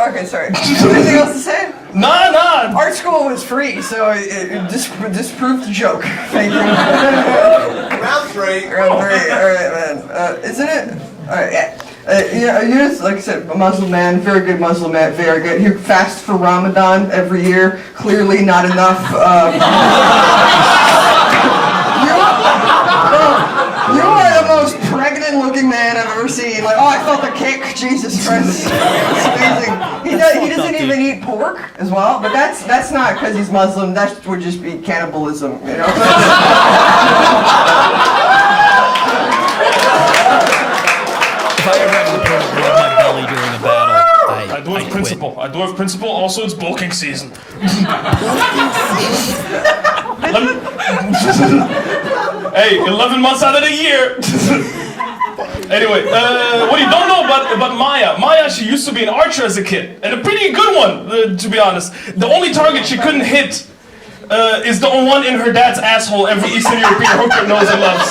Okay, sorry. Anything else to say? Nah. Art school was free, so it disproved the joke. Thank you. Round 3. All right, man. Isn't it? All right, yeah. Yunus, like I said, a Muslim man, very good Muslim man, very good. He fasts for Ramadan every year. Clearly not enough. You are the most pregnant-looking man I've ever seen. Like, I felt the kick. Jesus Christ, it's amazing. He doesn't even eat pork as well, but that's not because he's Muslim. That would just be cannibalism, you know. If I ever have to rub my belly during a battle, I do have principle. Also, it's bulking season. Hey, 11 months out of the year. Anyway, what you don't know about Maya, she used to be an archer as a kid, and a pretty good one, to be honest. The only target she couldn't hit is the one in her dad's asshole every Eastern European hooker knows and loves.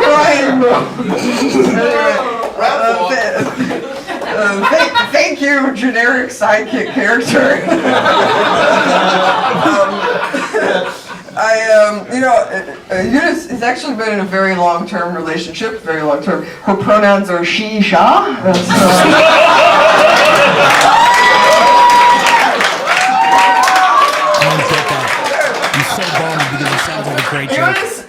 Crying, bro. Thank you, generic sidekick character. Eunice has actually been in a very long-term relationship, very long-term. Her pronouns are she, sha. I'm so bummed because it sounds like a great joke. Eunice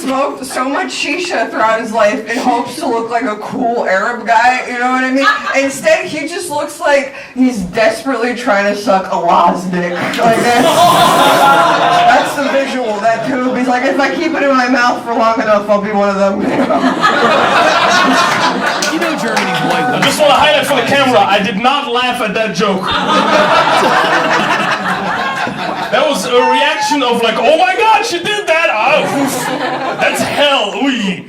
smoked so much shisha throughout his life in hopes to look like a cool Arab guy, you know what I mean? Instead, he just looks like he's desperately trying to suck Allah's dick. Like that's the visual, that tube. He's like, if I keep it in my mouth for long enough, I'll be one of them. You know Germany's white. I just want to highlight for the camera, I did not laugh at that joke. That was a reaction of like, oh my god, she did that! Oh, that's hell! Ooh.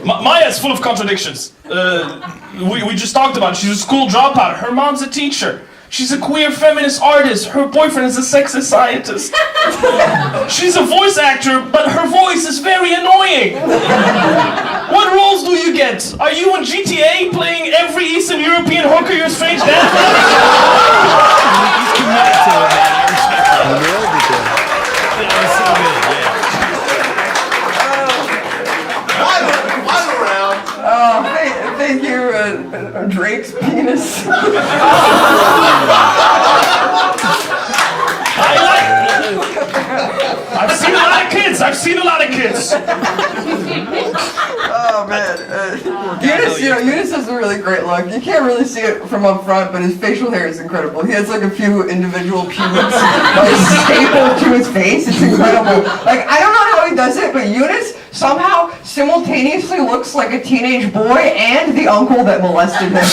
Maya's full of contradictions. We just talked about it. She's a school dropout. Her mom's a teacher. She's a queer feminist artist. Her boyfriend is a sexist scientist. She's a voice actor, but her voice is very annoying. What roles do you get? Are you on GTA playing every Eastern European hooker you're strange dad? He's committed to it, man. I respect that. That was so good, yeah. Oh, thank you, Drake's penis. I've seen a lot of kids. Oh man, Eunice has a really great look. You can't really see it from up front, but his facial hair is incredible. He has like a few individual pubes stapled to his face. It's incredible. Like I don't know how he does it, but Eunice somehow simultaneously looks like a teenage boy and the uncle that molested him.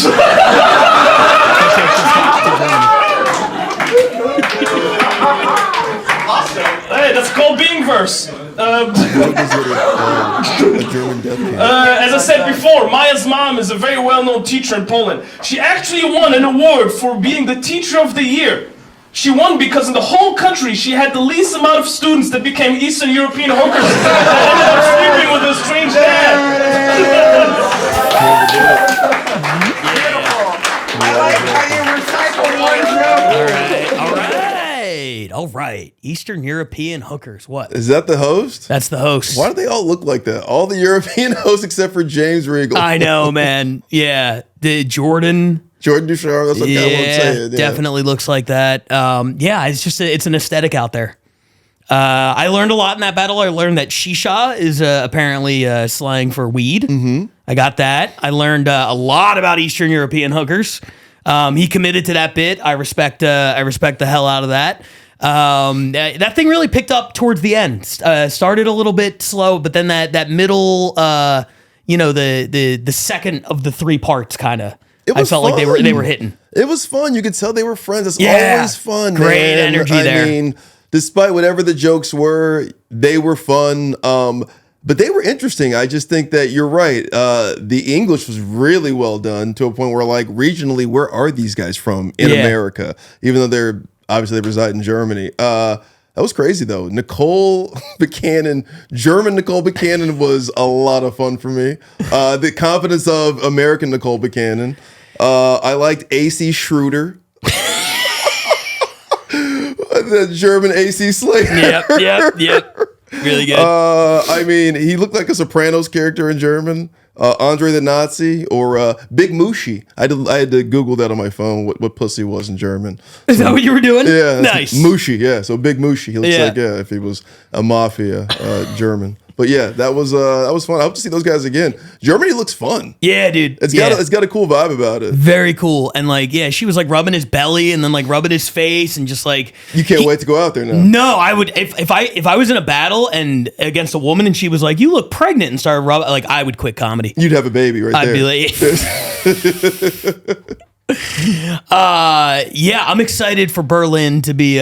Hey, that's called being verse. As I said before, Maya's mom is a very well-known teacher in Poland. She actually won an award for being the teacher of the year. She won because in the whole country she had the least amount of students that became Eastern European hookers that ended up sleeping with a strange dad. I like how you recycled one joke. All right. Eastern European hookers. What? Is that the host? That's the host. Why do they all look like that? All the European hosts except for James Regal. I know, man. Yeah. The Jordan Ducharme, that's what I'm saying. Yeah. Definitely looks like that. Yeah, it's just it's an aesthetic out there. I learned a lot in that battle. I learned that shisha is apparently slang for weed. Mm-hmm. I got that. I learned a lot about Eastern European hookers. He committed to that bit. I respect the hell out of that. That thing really picked up towards the end. Started a little bit slow, but then that middle, the second of the three parts kind of. I felt like they were hitting. It was fun. You could tell they were friends. It's always fun. Great man. energy there. I mean, despite whatever the jokes were, they were fun. But they were interesting. I just think that you're right. The English was really well done to a point where, like, regionally, where are these guys from in America? Even though they reside in Germany. That was crazy, though. Nicole Buchanan, German Nicole Buchanan was a lot of fun for me. The confidence of American Nicole Buchanan. I liked AC Schroeder. The German AC Slater. Yep. Really good. I mean, he looked like a Sopranos character in German. Andre the Nazi or Big Mushi. I had to Google that on my phone, what pussy was in German. Is that what you were doing? Yeah. Nice. Mushi, yeah. So Big Mushi. He looks like, if he was a mafia German. But yeah, that was fun. I hope to see those guys again. Germany looks fun. Yeah, dude. It's got a cool vibe about it. Very cool. And like, yeah, she was like rubbing his belly and then like rubbing his face and just like you can't wait to go out there now. No, I would if I was in a battle and against a woman and she was like, "You look pregnant," and started rubbing, like I would quit comedy. You'd have a baby right I'd there. I'd be like yeah, I'm excited for Berlin to be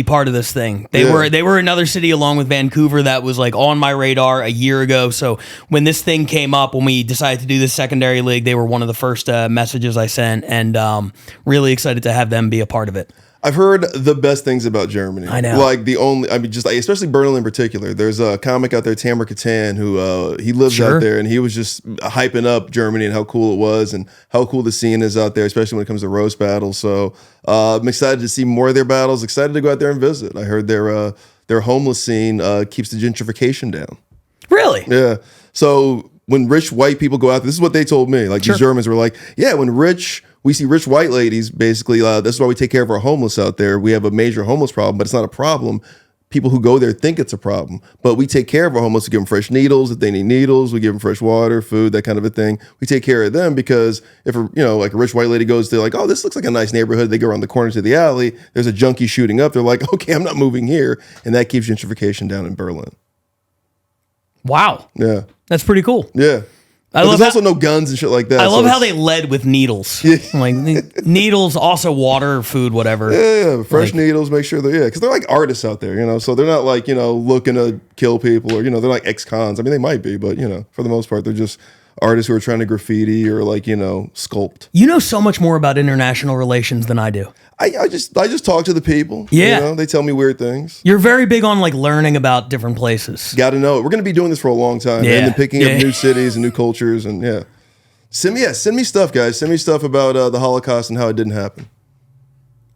part of this thing. They were another city along with Vancouver that was like on my radar a year ago. So when this thing came up, when we decided to do this secondary league, they were one of the first messages I sent, and really excited to have them be a part of it. I've heard the best things about Germany. I know. Like especially Berlin in particular. There's a comic out there, Tamer Katan, who he lives out there, and he was just hyping up Germany and how cool it was and how cool the scene is out there, especially when it comes to roast battles. So I'm excited to see more of their battles. Excited to go out there and visit. I heard their homeless scene keeps the gentrification down. Really? Yeah. So when rich white people go out, this is what they told me. Like these Germans were like, yeah, when we see rich white ladies, basically, this is why we take care of our homeless out there. We have a major homeless problem, but it's not a problem people who go there think it's a problem. But we take care of our homeless. We give them fresh needles if they need needles. We give them fresh water, food, that kind of a thing. We take care of them because if like a rich white lady goes to like, oh, this looks like a nice neighborhood. They go around the corner to the alley. There's a junkie shooting up. They're like, okay, I'm not moving here, and that keeps gentrification down in Berlin. Wow. Yeah, that's pretty cool. Yeah. There's also no guns and shit like that. I love how they led with needles. Like needles, also water, food, whatever. Yeah, fresh needles. Make sure because they're like artists out there, so they're not like looking to kill people or they're like ex-cons. I mean, they might be, but for the most part, they're just artists who are trying to graffiti or like sculpt. You know so much more about international relations than I do. I just talk to the people. Yeah, they tell me weird things. You're very big on like learning about different places. Got to know it. We're going to be doing this for a long time, and then picking up new cities and new cultures, and send me stuff, guys. Send me stuff about the Holocaust and how it didn't happen.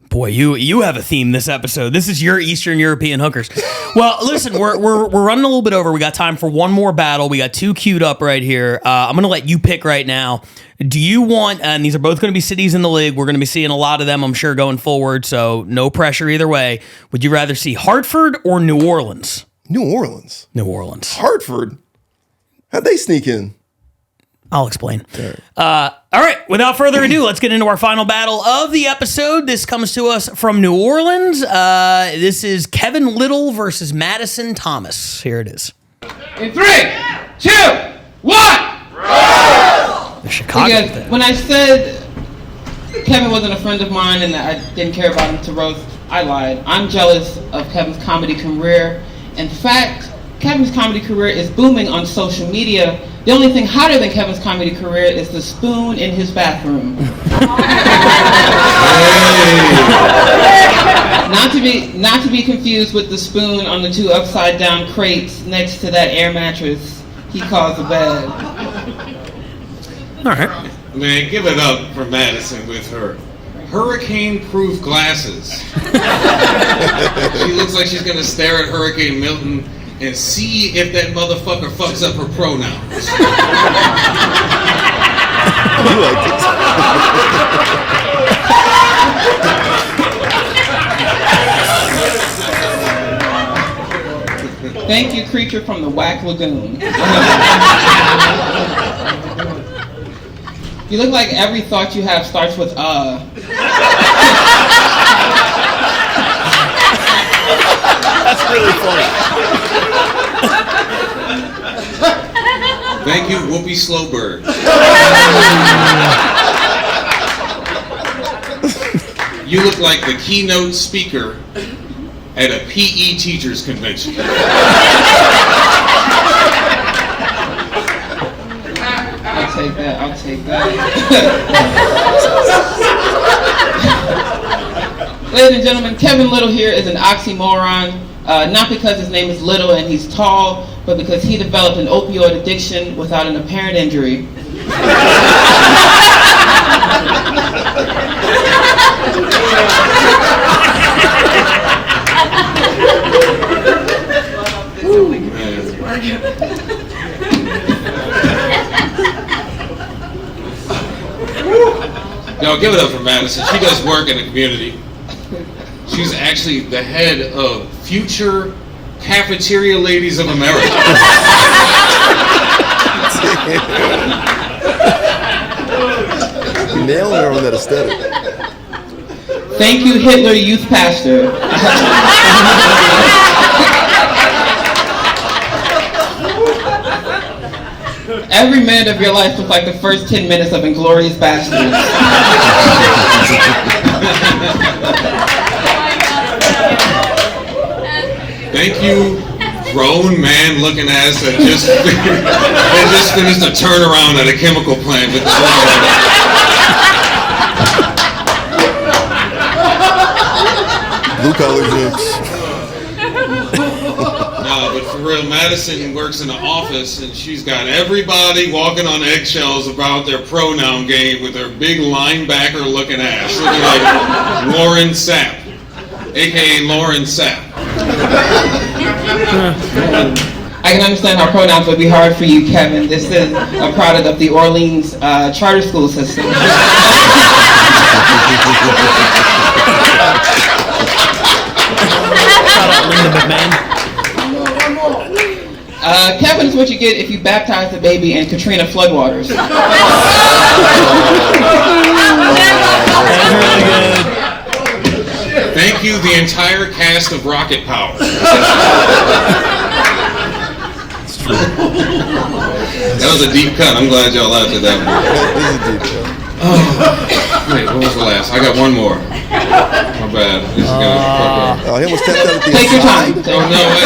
Boy, you have a theme this episode. This is your Eastern European hookers. Well, listen, we're running a little bit over. We got time for one more battle. We got 2 queued up right here. I'm going to let you pick right now. Do you want, and these are both going to be cities in the league. We're going to be seeing a lot of them, I'm sure, going forward, so no pressure either way. Would you rather see Hartford or New Orleans? New Orleans? New Orleans. Hartford? How'd they sneak in? I'll explain. All right, without further ado, let's get into our final battle of the episode. This comes to us from New Orleans. This is Kevin Little versus Madison Thomas. Here it is. In 3, 2, 1. The Chicago because when I said Kevin wasn't a friend of mine and that I didn't care about him to roast, I lied. I'm jealous of Kevin's comedy career. In fact, Kevin's comedy career is booming on social media. The only thing hotter than Kevin's comedy career is the spoon in his bathroom. Not to be confused with the spoon on the 2 upside down crates next to that air mattress he calls a bed. All right. Man, give it up for Madison with her hurricane-proof glasses. She looks like she's gonna stare at Hurricane Milton and see if that motherfucker fucks up her pronouns. Thank you, creature from the Whack Lagoon. You look like every thought you have starts with That's really funny. Thank you, Whoopi Slowbird. You look like the keynote speaker at a PE teachers convention. I'll take that. Ladies and gentlemen, Kevin Little here is an oxymoron, not because his name is Little and he's tall, but because he developed an opioid addiction without an apparent injury. Yo, give it up for Madison. She does work in the community. She's actually the head of Future Cafeteria Ladies of America. Nailing her on that aesthetic. Thank you, Hitler Youth Pastor. Every minute of your life looks like the first 10 minutes of Inglourious Bastards. Thank you, grown man looking ass that just finished a turnaround at a chemical plant with blue collar jokes. No, but for real, Madison works in the office and she's got everybody walking on eggshells about their pronoun game with her big linebacker looking ass. Looking like Lauren Sapp, aka Lauren Sapp. I can understand how pronouns would be hard for you, Kevin. This is a product of the Orleans charter school system. the McMahon. Kevin is what you get if you baptize the baby in Katrina floodwaters. That's really good. Thank you, the entire cast of Rocket Power. That was a deep cut. I'm glad y'all laughed at that one. Wait, what was the last? I got one more. My bad. This is gonna he almost tapped out at the Take your time. Oh no! Wait.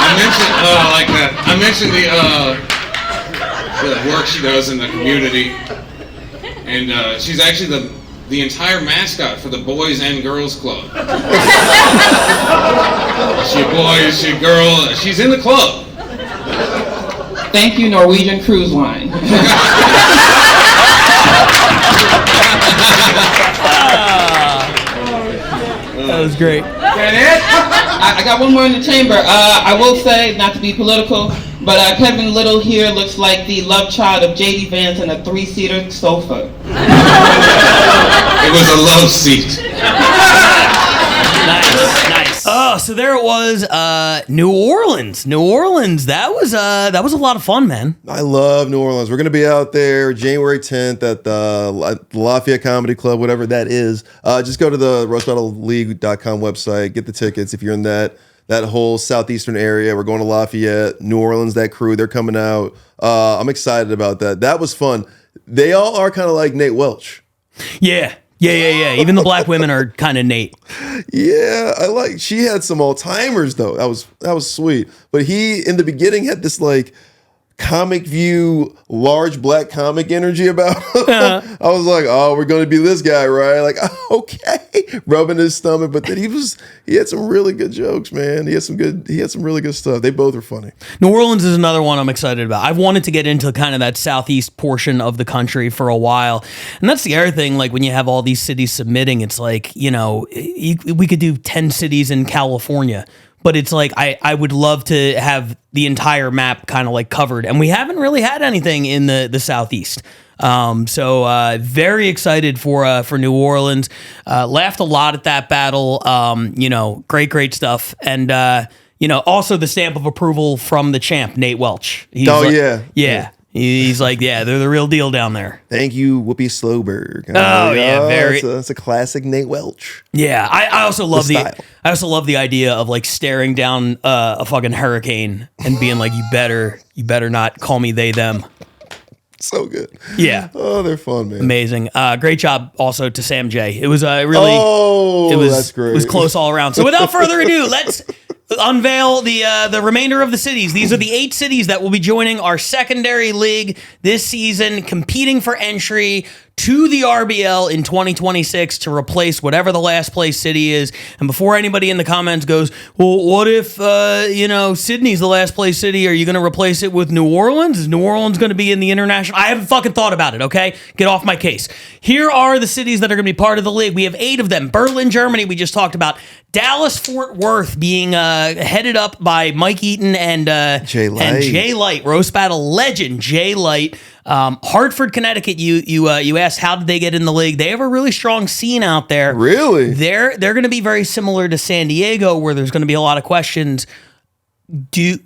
I mentioned like that. I mentioned the work she does in the community, and she's actually the entire mascot for the Boys and Girls Club. She a boy, she a girl. She's in the club. Thank you, Norwegian Cruise Line. That was great. I got one more in the chamber. I will say, not to be political, but Kevin Little here looks like the love child of J.D. Vance in a 3-seater sofa. It was a love seat. Nice. Oh, so there it was. New Orleans. That was a lot of fun, man. I love New Orleans. We're going to be out there January 10th at the Lafayette Comedy Club, whatever that is. Just go to the roastbattleleague.com website, get the tickets if you're in that whole southeastern area. We're going to Lafayette, New Orleans, that crew, they're coming out. I'm excited about that. That was fun. They all are kind of like Nate Welch. Yeah. Even the black women are kind of Nate. Yeah, she had some all-timers though. That was sweet. But he in the beginning had this like comic view, large black comic energy about him. I was like, oh, we're going to be this guy, right? Like, okay, rubbing his stomach. But then he had some really good jokes, man. He had some really good stuff. They both are funny. New Orleans is another one I'm excited about. I've wanted to get into kind of that southeast portion of the country for a while. And that's the other thing, like when you have all these cities submitting, it's like, we could do 10 cities in California. But it's like, I would love to have the entire map kind of like covered. And we haven't really had anything in the Southeast. So very excited for New Orleans. Laughed a lot at that battle. Great stuff. And, also the stamp of approval from the champ, Nate Welch. Yeah. He's like, they're the real deal down there. Thank you, Whoopi Slowberg. That's a classic Nate Welch. Yeah, I also love the idea of like staring down a fucking hurricane and being like, you better not call me they them. So good. Yeah. Oh, they're fun, man. Amazing. Great job also to Sam J. It was that's great. It was close all around. So without further ado, let's unveil the remainder of the cities. These are the 8 cities that will be joining our secondary league this season, competing for entry to the RBL in 2026 to replace whatever the last place city is. And before anybody in the comments goes, well, what if, Sydney's the last place city? Are you going to replace it with New Orleans? Is New Orleans going to be in the international? I haven't fucking thought about it, okay? Get off my case. Here are the cities that are going to be part of the league. We have 8 of them. Berlin, Germany, we just talked about. Dallas, Fort Worth being headed up by Mike Eaton and Jay Light. Roast Battle legend Jay Light. Hartford, Connecticut, you asked how did they get in the league? They have a really strong scene out there. Really? They're going to be very similar to San Diego, where there's going to be a lot of questions. The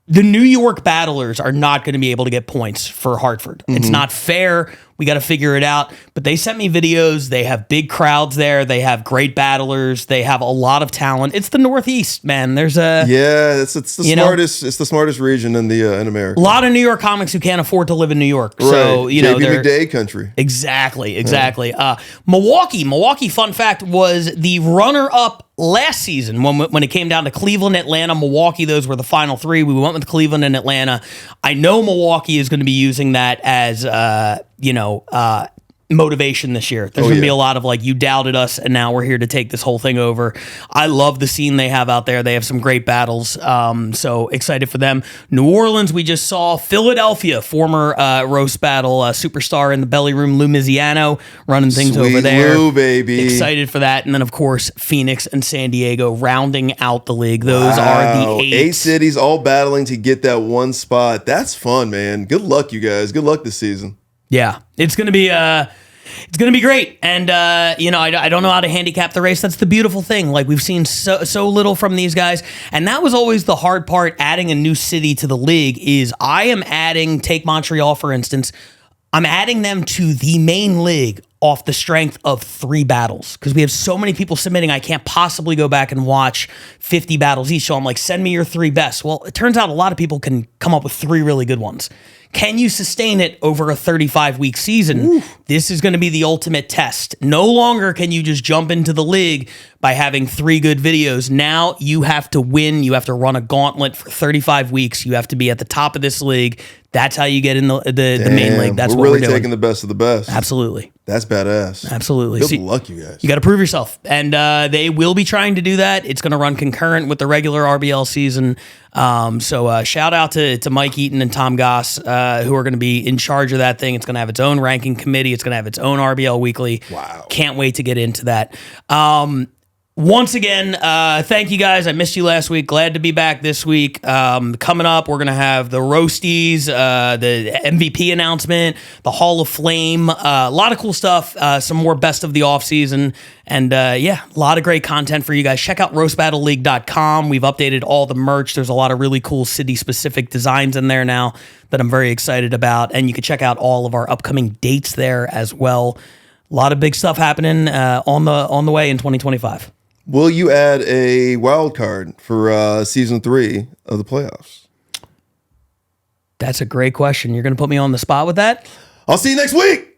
New York battlers are not going to be able to get points for Hartford. Mm-hmm. It's not fair. We got to figure it out. But they sent me videos. They have big crowds there. They have great battlers. They have a lot of talent. It's the Northeast, man. There's it's the smartest. It's the smartest region in in America. A lot of New York comics who can't afford to live in New York. Right. So JP McDade country. Exactly. Yeah. Milwaukee. Fun fact, was the runner-up last season when it came down to Cleveland, Atlanta, Milwaukee. Those were the final 3. We went with Cleveland and Atlanta. I know Milwaukee is going to be using that as motivation this year. There's going to be a lot of like, you doubted us and now we're here to take this whole thing over. I love the scene they have out there. They have some great battles. So excited for them. New Orleans, we just saw. Philadelphia, former roast battle superstar in the belly room, Lou Miziano, running things over there. Lou, baby. Excited for that. And then of course, Phoenix and San Diego rounding out the league. Those are the 8 cities all battling to get that one spot. That's fun, man. Good luck, you guys. Good luck this season. Yeah, it's going to be It's going to be great. And, I don't know how to handicap the race. That's the beautiful thing. Like, we've seen so little from these guys. And that was always the hard part, adding a new city to the league, is I am adding, take Montreal, for instance, I'm adding them to the main league off the strength of 3 battles, because we have so many people submitting. I can't possibly go back and watch 50 battles each. So I'm like, send me your 3 best. Well, it turns out a lot of people can come up with 3 really good ones. Can you sustain it over a 35-week season? Ooh. This is going to be the ultimate test. No longer can you just jump into the league by having 3 good videos. Now you have to win. You have to run a gauntlet for 35 weeks. You have to be at the top of this league. That's how you get in the main league. That's what we're doing. We're really taking the best of the best. Absolutely. That's badass. Absolutely. Good luck, you guys. You got to prove yourself. And they will be trying to do that. It's going to run concurrent with the regular RBL season. So shout out to Mike Eaton and Tom Goss, who are going to be in charge of that thing. It's going to have its own ranking committee. It's going to have its own RBL Weekly. Wow. Can't wait to get into that. Once again, thank you guys. I missed you last week. Glad to be back this week. Coming up, we're going to have the Roasties, the MVP announcement, the Hall of Flame, a lot of cool stuff, some more best of the offseason, and a lot of great content for you guys. Check out roastbattleleague.com. We've updated all the merch. There's a lot of really cool city-specific designs in there now that I'm very excited about, and you can check out all of our upcoming dates there as well. A lot of big stuff happening on the way in 2025. Will you add a wild card for season 3 of the playoffs? That's a great question. You're going to put me on the spot with that? I'll see you next week.